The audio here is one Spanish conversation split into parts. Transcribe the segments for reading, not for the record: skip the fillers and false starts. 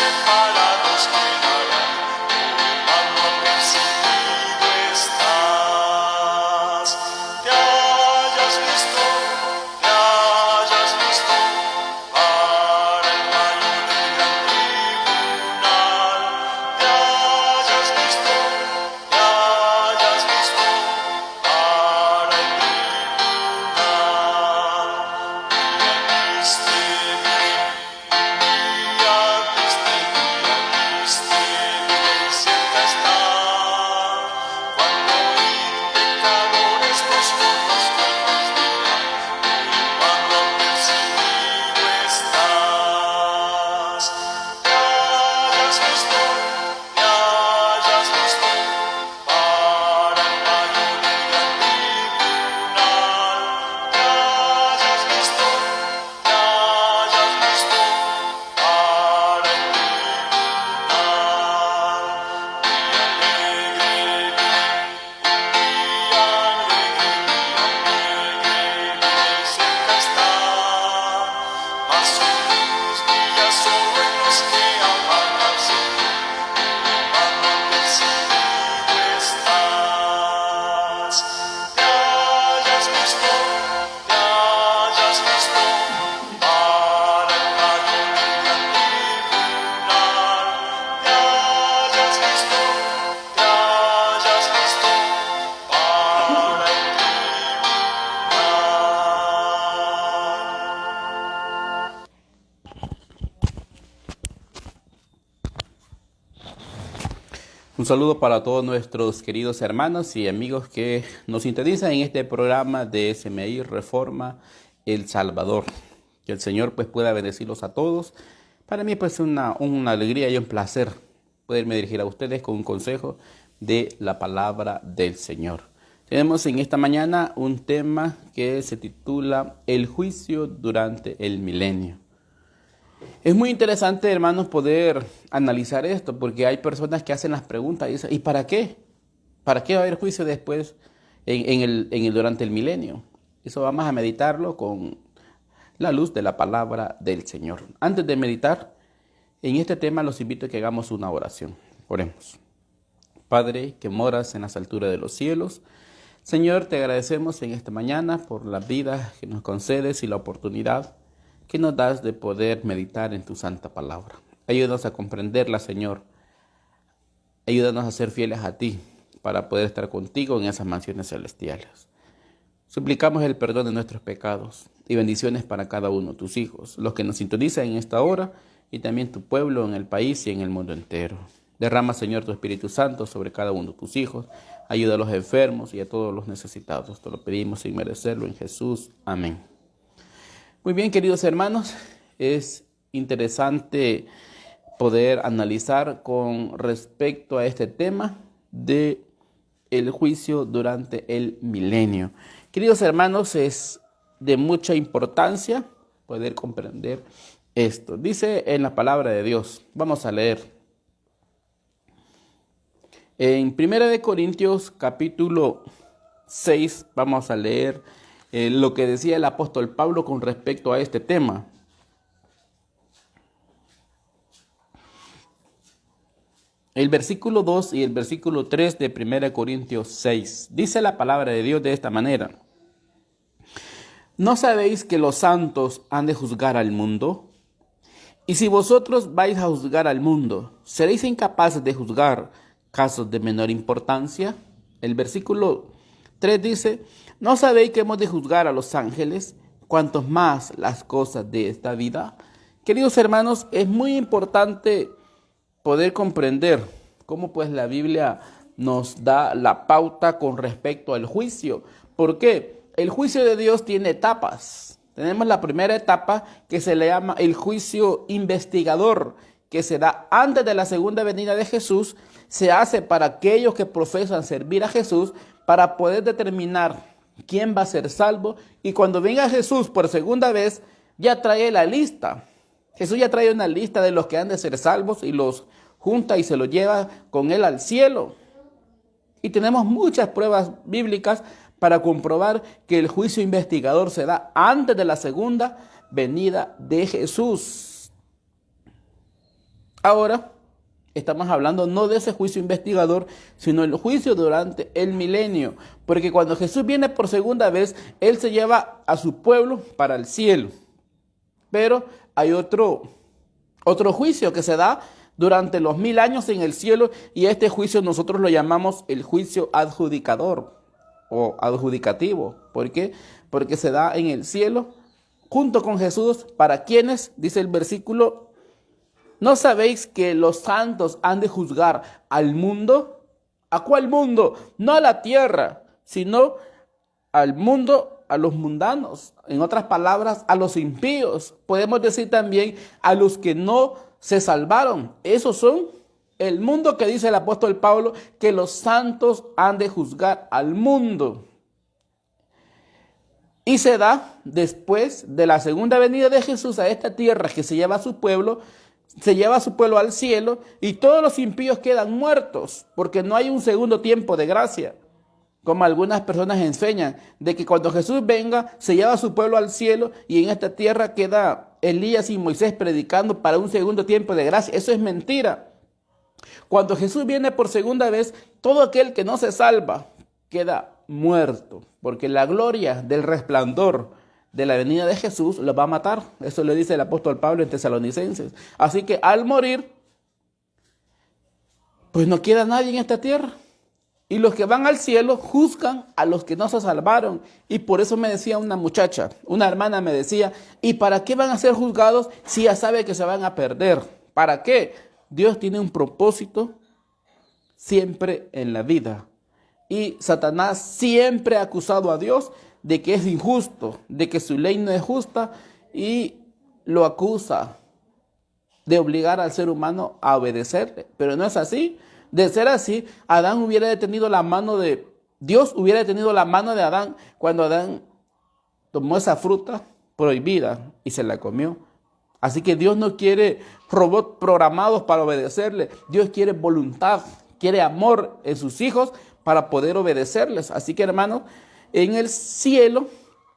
separados quedarán, mano apercibido estás. Te hayas visto para el fallo del gran tribunal. Te hayas visto para el tribunal. Día triste, cerca está, cuando pecadores nos conozca el juez vendrá, cuando apercibido estás. Te hayas visto para el fallo del gran tribunal. Te hayas visto para el cerca está, mas su luz brilla solo en los que aman al Señor, mano apercibido estás. Te hayas visto para el fallo del gran tribunal. Te hayas visto para el Un saludo para todos nuestros queridos hermanos y amigos que nos sintonizan en este programa de SMI Reforma El Salvador. Que el Señor pues pueda bendecirlos a todos. Para mí pues una alegría y un placer poderme dirigir a ustedes con un consejo de la palabra del Señor. Tenemos en esta mañana un tema que se titula El juicio durante el milenio. Es muy interesante, hermanos, poder analizar esto, porque hay personas que hacen las preguntas y dicen, ¿y para qué? ¿Para qué va a haber juicio después durante el milenio? Eso vamos a meditarlo con la luz de la palabra del Señor. Antes de meditar en este tema, los invito a que hagamos una oración. Oremos. Padre, que moras en las alturas de los cielos, Señor, te agradecemos en esta mañana por la vida que nos concedes y la oportunidad que nos das de poder meditar en tu santa palabra. Ayúdanos a comprenderla, Señor. Ayúdanos a ser fieles a ti para poder estar contigo en esas mansiones celestiales. Suplicamos el perdón de nuestros pecados y bendiciones para cada uno de tus hijos, los que nos sintonizan en esta hora y también tu pueblo en el país y en el mundo entero. Derrama, Señor, tu Espíritu Santo sobre cada uno de tus hijos. Ayuda a los enfermos y a todos los necesitados. Te lo pedimos sin merecerlo en Jesús. Amén. Muy bien, queridos hermanos, es interesante poder analizar con respecto a este tema de el juicio durante el milenio. Queridos hermanos, es de mucha importancia poder comprender esto. Dice en la palabra de Dios, vamos a leer. En 1 Corintios capítulo 6 vamos a leer lo que decía el apóstol Pablo con respecto a este tema. El versículo 2 y el versículo 3 de 1 Corintios 6. Dice la palabra de Dios de esta manera. ¿No sabéis que los santos han de juzgar al mundo? Y si vosotros vais a juzgar al mundo, ¿seréis incapaces de juzgar casos de menor importancia? El versículo 3 dice, ¿no sabéis que hemos de juzgar a los ángeles, cuantos más las cosas de esta vida? Queridos hermanos, es muy importante poder comprender cómo pues la Biblia nos da la pauta con respecto al juicio. ¿Por qué? El juicio de Dios tiene etapas. Tenemos la primera etapa que se le llama el juicio investigador, que se da antes de la segunda venida de Jesús. Se hace para aquellos que profesan servir a Jesús para poder determinar quién va a ser salvo. Y cuando venga Jesús por segunda vez, ya trae la lista. Jesús ya trae una lista de los que han de ser salvos y los junta y se los lleva con él al cielo. Y tenemos muchas pruebas bíblicas para comprobar que el juicio investigador se da antes de la segunda venida de Jesús. Ahora estamos hablando no de ese juicio investigador, sino el juicio durante el milenio. Porque cuando Jesús viene por segunda vez, Él se lleva a su pueblo para el cielo. Pero hay otro juicio que se da durante los 1000 años en el cielo, y este juicio nosotros lo llamamos el juicio adjudicador o adjudicativo. ¿Por qué? Porque se da en el cielo junto con Jesús. ¿Para quienes? Dice el versículo: ¿no sabéis que los santos han de juzgar al mundo? ¿A cuál mundo? No a la tierra, sino al mundo, a los mundanos. En otras palabras, a los impíos. Podemos decir también a los que no se salvaron. Esos son el mundo que dice el apóstol Pablo, que los santos han de juzgar al mundo. Y se da después de la segunda venida de Jesús a esta tierra, que se lleva a su pueblo al cielo, y todos los impíos quedan muertos, porque no hay un segundo tiempo de gracia, como algunas personas enseñan, de que cuando Jesús venga, se lleva a su pueblo al cielo, y en esta tierra queda Elías y Moisés predicando para un segundo tiempo de gracia. Eso es mentira. Cuando Jesús viene por segunda vez, todo aquel que no se salva queda muerto, porque la gloria del resplandor de la venida de Jesús lo va a matar. Eso le dice el apóstol Pablo en Tesalonicenses. Así que al morir, pues no queda nadie en esta tierra. Y los que van al cielo juzgan a los que no se salvaron. Y por eso me decía una muchacha, una hermana me decía: ¿y para qué van a ser juzgados si ya sabe que se van a perder? ¿Para qué? Dios tiene un propósito siempre en la vida. Y Satanás siempre ha acusado a Dios de que es injusto, de que su ley no es justa, y lo acusa de obligar al ser humano a obedecerle. Pero no es así. De ser así, Adán hubiera detenido la mano de Dios, hubiera detenido la mano de Adán cuando Adán tomó esa fruta prohibida y se la comió. Así que Dios no quiere robots programados para obedecerle. Dios quiere voluntad, quiere amor en sus hijos para poder obedecerles. Así que, hermanos, en el cielo,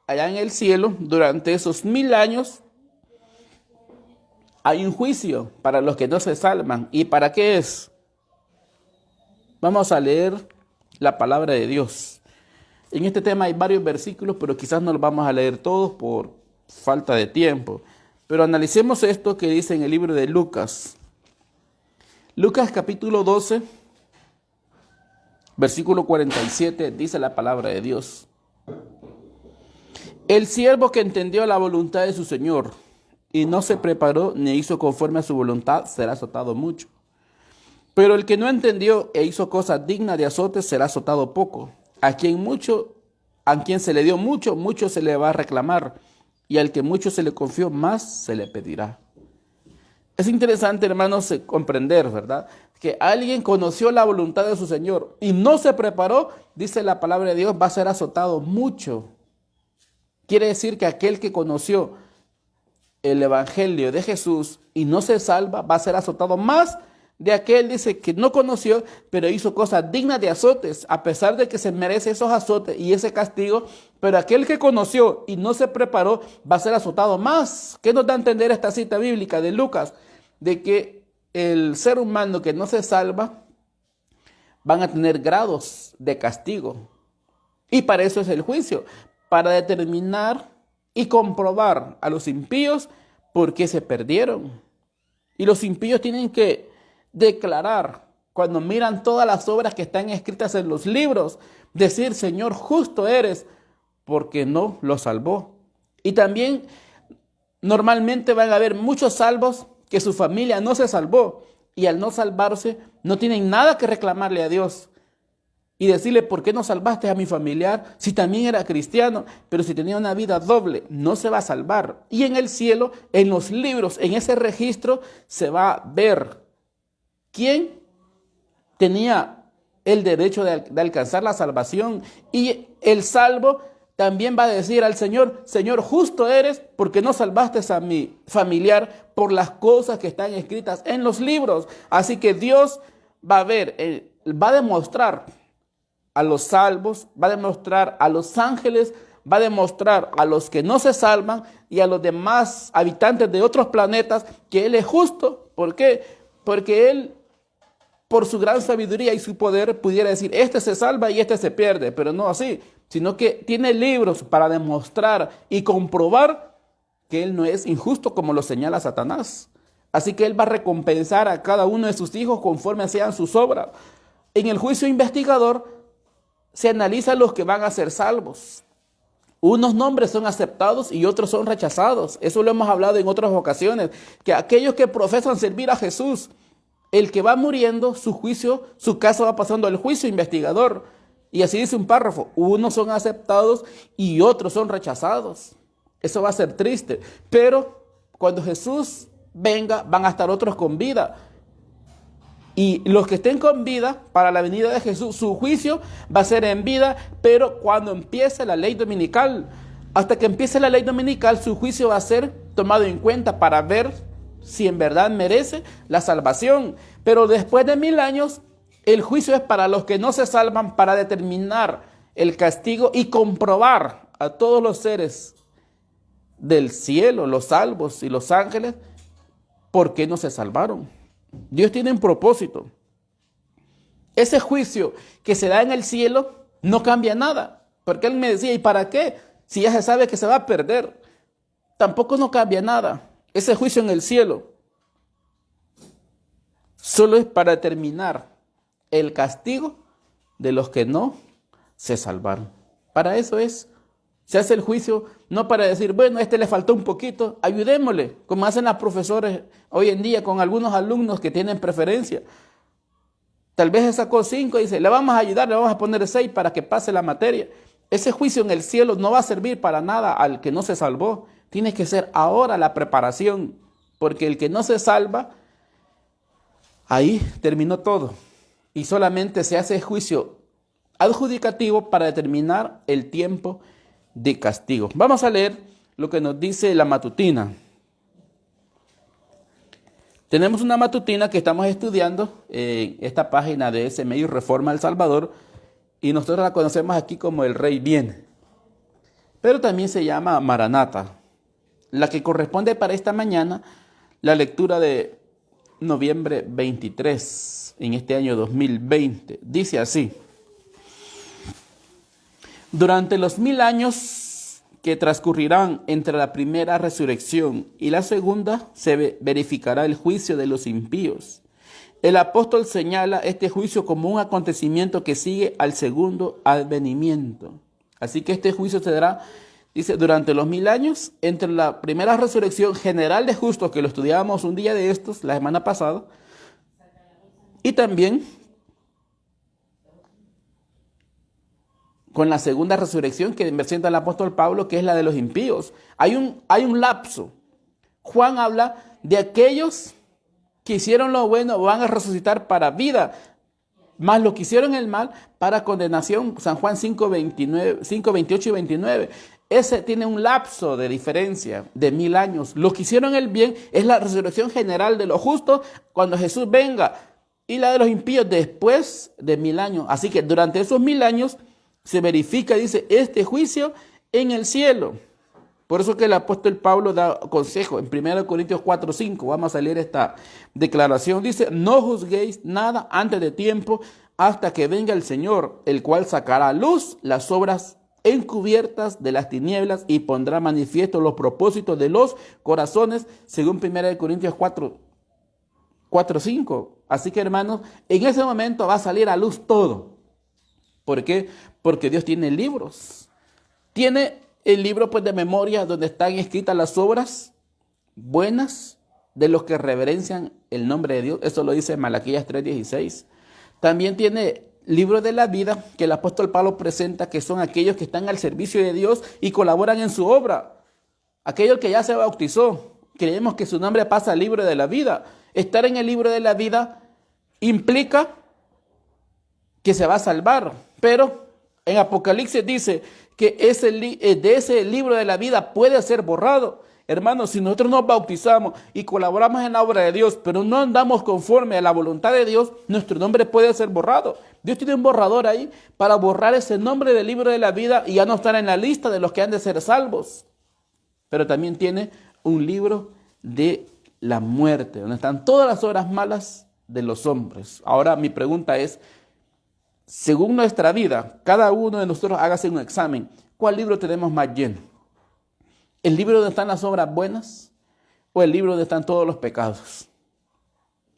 allá en el cielo, durante esos 1000 años, hay un juicio para los que no se salvan. ¿Y para qué es? Vamos a leer la palabra de Dios. En este tema hay varios versículos, pero quizás no los vamos a leer todos por falta de tiempo. Pero analicemos esto que dice en el libro de Lucas. Lucas capítulo 12, versículo 47, dice la palabra de Dios: el siervo que entendió la voluntad de su señor y no se preparó ni hizo conforme a su voluntad será azotado mucho. Pero el que no entendió e hizo cosas dignas de azote será azotado poco. A quien se le dio mucho, mucho se le va a reclamar, y al que mucho se le confió, más se le pedirá. Es interesante, hermanos, comprender, ¿verdad?, que alguien conoció la voluntad de su Señor y no se preparó, dice la palabra de Dios, va a ser azotado mucho. Quiere decir que aquel que conoció el evangelio de Jesús y no se salva, va a ser azotado más de aquel, dice, que no conoció, pero hizo cosas dignas de azotes, a pesar de que se merece esos azotes y ese castigo. Pero aquel que conoció y no se preparó va a ser azotado más. ¿Qué nos da a entender esta cita bíblica de Lucas? De que el ser humano que no se salva van a tener grados de castigo. Y para eso es el juicio, para determinar y comprobar a los impíos por qué se perdieron. Y los impíos tienen que declarar, cuando miran todas las obras que están escritas en los libros, decir: Señor, justo eres, porque no lo salvó. Y también normalmente van a haber muchos salvos que su familia no se salvó, y al no salvarse no tienen nada que reclamarle a Dios y decirle: ¿por qué no salvaste a mi familiar si también era cristiano? Pero si tenía una vida doble, no se va a salvar. Y en el cielo, en los libros, en ese registro, se va a ver quién tenía el derecho de alcanzar la salvación. Y el salvo también va a decir al Señor: Señor, justo eres, porque no salvaste a mi familiar por las cosas que están escritas en los libros. Así que Dios va a ver, va a demostrar a los salvos, va a demostrar a los ángeles, va a demostrar a los que no se salvan y a los demás habitantes de otros planetas que Él es justo. ¿Por qué? porque él, por su gran sabiduría y su poder, pudiera decir, este se salva y este se pierde, pero no así, sino que tiene libros para demostrar y comprobar que él no es injusto como lo señala Satanás. Así que él va a recompensar a cada uno de sus hijos conforme sean sus obras. En el juicio investigador se analizan los que van a ser salvos. Unos nombres son aceptados y otros son rechazados. Eso lo hemos hablado en otras ocasiones, que aquellos que profesan servir a Jesús, el que va muriendo, su juicio, su caso va pasando al juicio investigador. Y así dice un párrafo, unos son aceptados y otros son rechazados. Eso va a ser triste, pero cuando Jesús venga, van a estar otros con vida. Y los que estén con vida para la venida de Jesús, su juicio va a ser en vida, pero cuando empiece la ley dominical, hasta que empiece la ley dominical, su juicio va a ser tomado en cuenta para ver si en verdad merece la salvación. Pero después de 1000 años, el juicio es para los que no se salvan, para determinar el castigo y comprobar a todos los seres del cielo, los salvos y los ángeles, por qué no se salvaron. Dios tiene un propósito. Ese juicio que se da en el cielo no cambia nada. Porque él me decía, ¿y para qué? Si ya se sabe que se va a perder. Tampoco no cambia nada. Ese juicio en el cielo solo es para determinar el castigo de los que no se salvaron. Para eso es. Se hace el juicio no para decir, bueno, a este le faltó un poquito, ayudémosle, como hacen las profesores hoy en día con algunos alumnos que tienen preferencia. Tal vez se sacó 5 y dice, le vamos a ayudar, le vamos a poner 6 para que pase la materia. Ese juicio en el cielo no va a servir para nada al que no se salvó. Tiene que ser ahora la preparación, porque el que no se salva, ahí terminó todo. Y solamente se hace juicio adjudicativo para determinar el tiempo de castigo. Vamos a leer lo que nos dice la matutina. Tenemos una matutina que estamos estudiando en esta página de SMI Reforma El Salvador y nosotros la conocemos aquí como El Rey Viene, pero también se llama Maranata. La que corresponde para esta mañana, la lectura de noviembre 23 en este año 2020, dice así: durante los 1000 años que transcurrirán entre la primera resurrección y la segunda, se verificará el juicio de los impíos. El apóstol señala este juicio como un acontecimiento que sigue al segundo advenimiento. Así que este juicio se dará, dice, durante los 1000 años, entre la primera resurrección general de justos, que lo estudiábamos un día de estos, la semana pasada, y también con la segunda resurrección que presenta el apóstol Pablo, que es la de los impíos. Hay un lapso. Juan habla de aquellos que hicieron lo bueno, van a resucitar para vida, más los que hicieron el mal para condenación. San Juan 5, 28 y 29. Ese tiene un lapso de diferencia de 1000 años. Los que hicieron el bien es la resurrección general de los justos cuando Jesús venga, y la de los impíos después de 1000 años. Así que durante esos 1000 años se verifica, dice, este juicio en el cielo. Por eso que el apóstol Pablo da consejo en 1 Corintios 4, 5. Vamos a leer esta declaración. Dice, no juzguéis nada antes de tiempo hasta que venga el Señor, el cual sacará a luz las obras encubiertas de las tinieblas y pondrá manifiesto los propósitos de los corazones, según 1 Corintios 4, 5. Así que, hermanos, en ese momento va a salir a luz todo. ¿Por qué? Porque Dios tiene libros. Tiene el libro pues de memoria donde están escritas las obras buenas de los que reverencian el nombre de Dios. Eso lo dice Malaquías 3:16. También tiene libro de la vida que el apóstol Pablo presenta, que son aquellos que están al servicio de Dios y colaboran en su obra. Aquello que ya se bautizó, creemos que su nombre pasa al libro de la vida. Estar en el libro de la vida implica que se va a salvar, pero en Apocalipsis dice que de ese libro de la vida puede ser borrado. Hermanos, si nosotros nos bautizamos y colaboramos en la obra de Dios, pero no andamos conforme a la voluntad de Dios, nuestro nombre puede ser borrado. Dios tiene un borrador ahí para borrar ese nombre del libro de la vida y ya no estar en la lista de los que han de ser salvos. Pero también tiene un libro de la muerte, donde están todas las obras malas de los hombres. Ahora mi pregunta es, según nuestra vida, cada uno de nosotros hágase un examen. ¿Cuál libro tenemos más lleno? ¿El libro donde están las obras buenas o el libro donde están todos los pecados?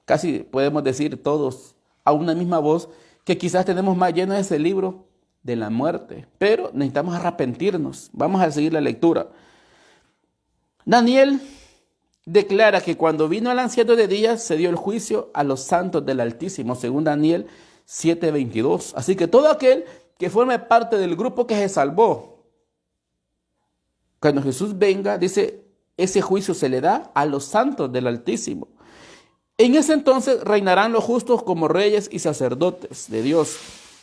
Casi podemos decir todos a una misma voz que quizás tenemos más lleno ese libro de la muerte, pero necesitamos arrepentirnos. Vamos a seguir la lectura. Daniel declara que cuando vino el anciano de días se dio el juicio a los santos del Altísimo, según Daniel 7:22. Así que todo aquel que forme parte del grupo que se salvó, cuando Jesús venga, dice, ese juicio se le da a los santos del Altísimo. En ese entonces reinarán los justos como reyes y sacerdotes de Dios.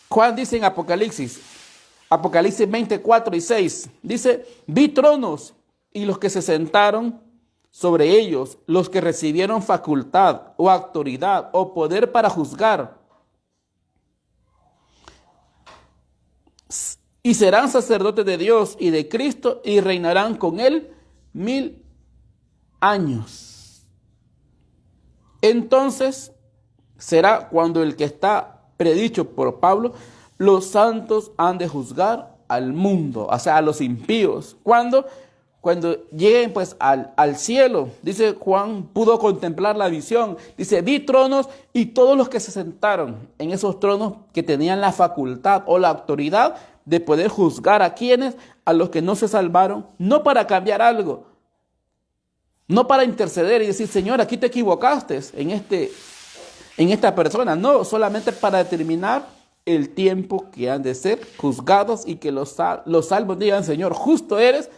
Juan dice en Apocalipsis 24:6, dice, vi tronos y los que se sentaron sobre ellos, los que recibieron facultad o autoridad o poder para juzgar. Y serán sacerdotes de Dios y de Cristo y reinarán con él 1000 años. Entonces será cuando el que está predicho por Pablo, los santos han de juzgar al mundo, o sea, a los impíos. Cuando lleguen pues al cielo, dice Juan, pudo contemplar la visión. Dice, vi tronos y todos los que se sentaron en esos tronos que tenían la facultad o la autoridad de poder juzgar a quienes, a los que no se salvaron, no para cambiar algo, no para interceder y decir, Señor, aquí te equivocaste en esta persona, no, solamente para determinar el tiempo que han de ser juzgados y que los salvos digan, Señor, justo eres.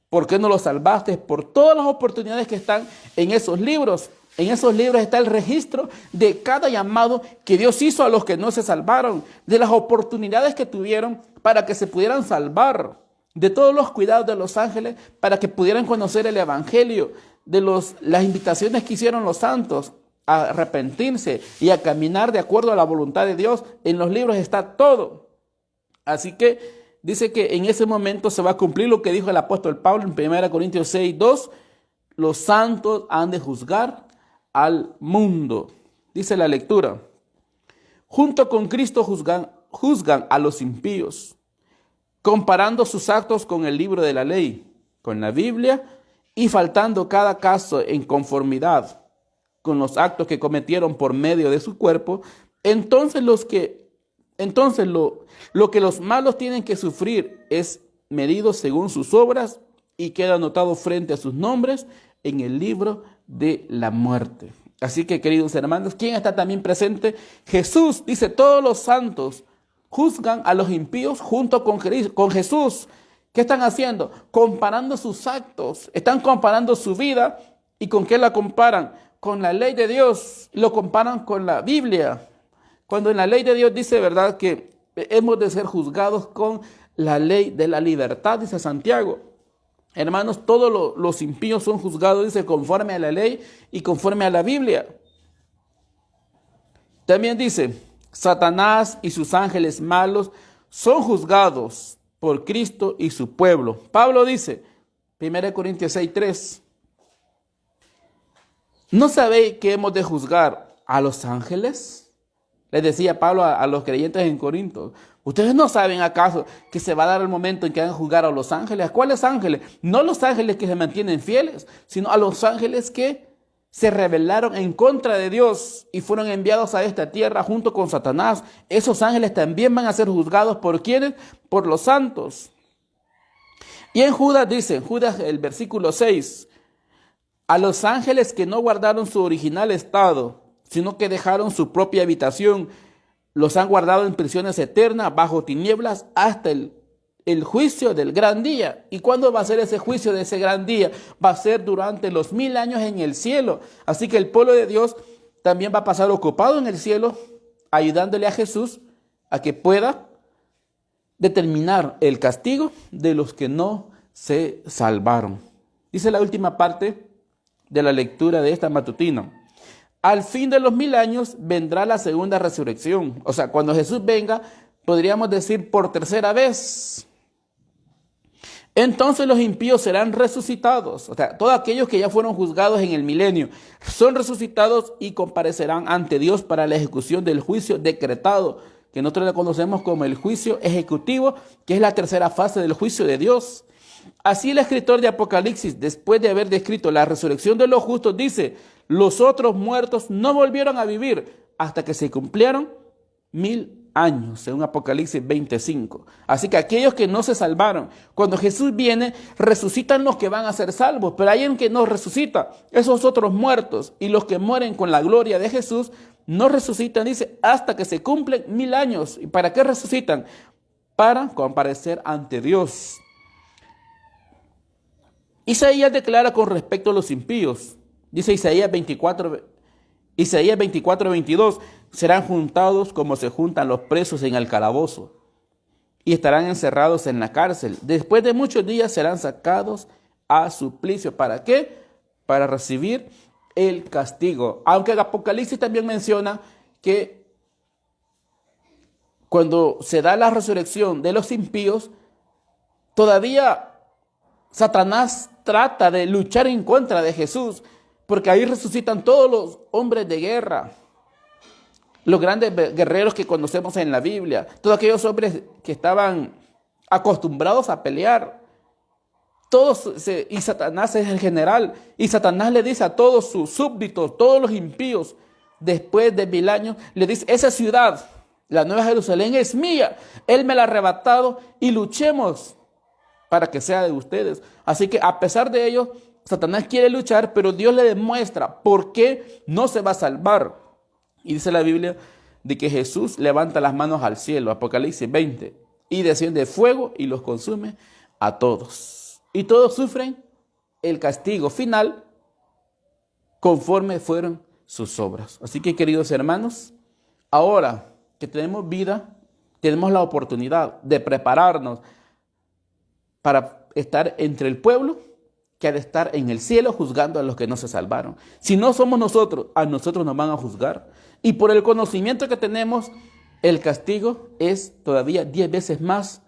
¿Por qué no lo salvaste? Por todas las oportunidades que están en esos libros. En esos libros está el registro de cada llamado que Dios hizo a los que no se salvaron, de las oportunidades que tuvieron para que se pudieran salvar, de todos los cuidados de los ángeles para que pudieran conocer el evangelio, de las invitaciones que hicieron los santos a arrepentirse y a caminar de acuerdo a la voluntad de Dios. En los libros está todo. Así que dice que en ese momento se va a cumplir lo que dijo el apóstol Pablo en 1 Corintios 6:2. Los santos han de juzgar al mundo. Dice la lectura. Junto con Cristo juzgan a los impíos, comparando sus actos con el libro de la ley, con la Biblia, y faltando cada caso en conformidad con los actos que cometieron por medio de su cuerpo. Entonces lo que los malos tienen que sufrir es medido según sus obras y queda anotado frente a sus nombres en el libro de la muerte. Así que, queridos hermanos, ¿quién está también presente? Jesús. Dice, todos los santos juzgan a los impíos junto con Jesús. ¿Qué están haciendo? Comparando sus actos. Están comparando su vida. ¿Y con qué la comparan? Con la ley de Dios. Lo comparan con la Biblia. Cuando en la ley de Dios dice, ¿verdad?, que hemos de ser juzgados con la ley de la libertad, dice Santiago. Hermanos, todos los impíos son juzgados, dice, conforme a la ley y conforme a la Biblia. También dice, Satanás y sus ángeles malos son juzgados por Cristo y su pueblo. Pablo dice, 1 Corintios 6:3, ¿no sabéis que hemos de juzgar a los ángeles? Les decía Pablo a los creyentes en Corinto. ¿Ustedes no saben acaso que se va a dar el momento en que van a juzgar a los ángeles? ¿A cuáles ángeles? No los ángeles que se mantienen fieles, sino a los ángeles que se rebelaron en contra de Dios y fueron enviados a esta tierra junto con Satanás. Esos ángeles también van a ser juzgados. ¿Por quiénes? Por los santos. Y en Judas dice, Judas el versículo 6, a los ángeles que no guardaron su original estado, sino que dejaron su propia habitación, los han guardado en prisiones eternas, bajo tinieblas, hasta el juicio del gran día. ¿Y cuándo va a ser ese juicio de ese gran día? Va a ser durante los 1000 años en el cielo. Así que el pueblo de Dios también va a pasar ocupado en el cielo, ayudándole a Jesús a que pueda determinar el castigo de los que no se salvaron. Dice la última parte de la lectura de esta matutina. Al fin de los 1000 años vendrá la segunda resurrección. O sea, cuando Jesús venga, podríamos decir por tercera vez. Entonces los impíos serán resucitados. O sea, todos aquellos que ya fueron juzgados en el milenio son resucitados y comparecerán ante Dios para la ejecución del juicio decretado, que nosotros le conocemos como el juicio ejecutivo, que es la tercera fase del juicio de Dios. Así el escritor de Apocalipsis, después de haber descrito la resurrección de los justos, dice: los otros muertos no volvieron a vivir hasta que se cumplieron 1000 años, según Apocalipsis 25. Así que aquellos que no se salvaron, cuando Jesús viene, resucitan los que van a ser salvos, pero hay alguien que no resucita, esos otros muertos, y los que mueren con la gloria de Jesús no resucitan, dice, hasta que se cumplen 1000 años. ¿Y para qué resucitan? Para comparecer ante Dios. Isaías declara con respecto a los impíos, dice Isaías 24, 22, serán juntados como se juntan los presos en el calabozo y estarán encerrados en la cárcel. Después de muchos días serán sacados a suplicio. ¿Para qué? Para recibir el castigo. Aunque el Apocalipsis también menciona que cuando se da la resurrección de los impíos, todavía Satanás trata de luchar en contra de Jesús, porque ahí resucitan todos los hombres de guerra, los grandes guerreros que conocemos en la Biblia, todos aquellos hombres que estaban acostumbrados a pelear. Y Satanás es el general, y Satanás le dice a todos sus súbditos, todos los impíos, después de 1000 años, le dice: esa ciudad, la Nueva Jerusalén, es mía, Él me la ha arrebatado y luchemos para que sea de ustedes. Así que a pesar de ello, Satanás quiere luchar, pero Dios le demuestra por qué no se va a salvar. Y dice la Biblia de que Jesús levanta las manos al cielo, Apocalipsis 20, y desciende fuego y los consume a todos. Y todos sufren el castigo final conforme fueron sus obras. Así que, queridos hermanos, ahora que tenemos vida, tenemos la oportunidad de prepararnos para estar entre el pueblo que ha de estar en el cielo juzgando a los que no se salvaron. Si no somos nosotros, a nosotros nos van a juzgar. Y por el conocimiento que tenemos, el castigo es todavía 10 veces más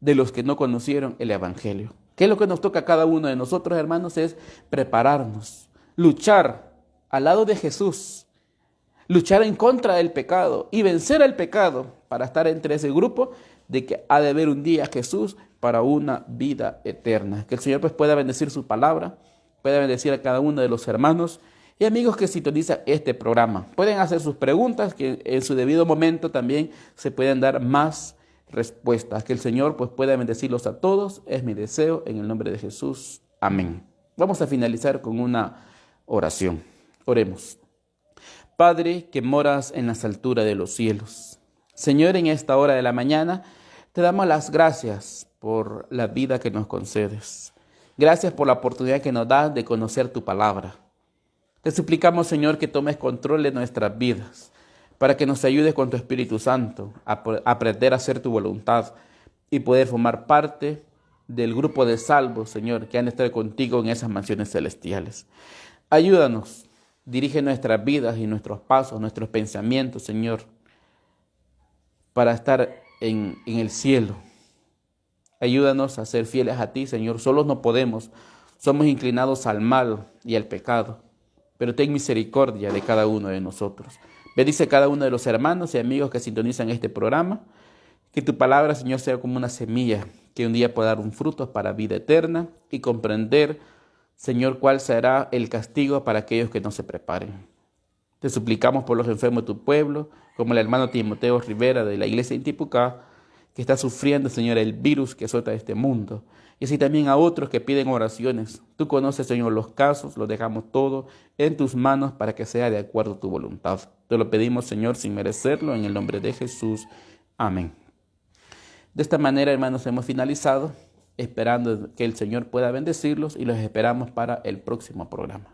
de los que no conocieron el Evangelio. ¿Qué es lo que nos toca a cada uno de nosotros, hermanos? Es prepararnos, luchar al lado de Jesús, luchar en contra del pecado y vencer el pecado para estar entre ese grupo de que ha de haber un día Jesús para una vida eterna. Que el Señor pues pueda bendecir su palabra, pueda bendecir a cada uno de los hermanos y amigos que sintonizan este programa. Pueden hacer sus preguntas, que en su debido momento también se pueden dar más respuestas. Que el Señor pues pueda bendecirlos a todos, es mi deseo, en el nombre de Jesús. Amén. Vamos a finalizar con una oración. Oremos. Padre que moras en las alturas de los cielos, Señor, en esta hora de la mañana te damos las gracias por la vida que nos concedes. Gracias por la oportunidad que nos das de conocer tu palabra. Te suplicamos, Señor, que tomes control de nuestras vidas, para que nos ayudes con tu Espíritu Santo a aprender a hacer tu voluntad y poder formar parte del grupo de salvos, Señor, que han de estar contigo en esas mansiones celestiales. Ayúdanos, dirige nuestras vidas y nuestros pasos, nuestros pensamientos, Señor, para estar en el cielo. Ayúdanos a ser fieles a ti, Señor. Solos no podemos, somos inclinados al mal y al pecado, pero ten misericordia de cada uno de nosotros. Bendice a cada uno de los hermanos y amigos que sintonizan este programa. Que tu palabra, Señor, sea como una semilla que un día pueda dar un fruto para vida eterna y comprender, Señor, cuál será el castigo para aquellos que no se preparen. Te suplicamos por los enfermos de tu pueblo, como el hermano Timoteo Rivera de la iglesia de Intipucá, que está sufriendo, Señor, el virus que azota este mundo. Y así también a otros que piden oraciones. Tú conoces, Señor, los casos, los dejamos todo en tus manos para que sea de acuerdo a tu voluntad. Te lo pedimos, Señor, sin merecerlo, en el nombre de Jesús. Amén. De esta manera, hermanos, hemos finalizado, esperando que el Señor pueda bendecirlos y los esperamos para el próximo programa.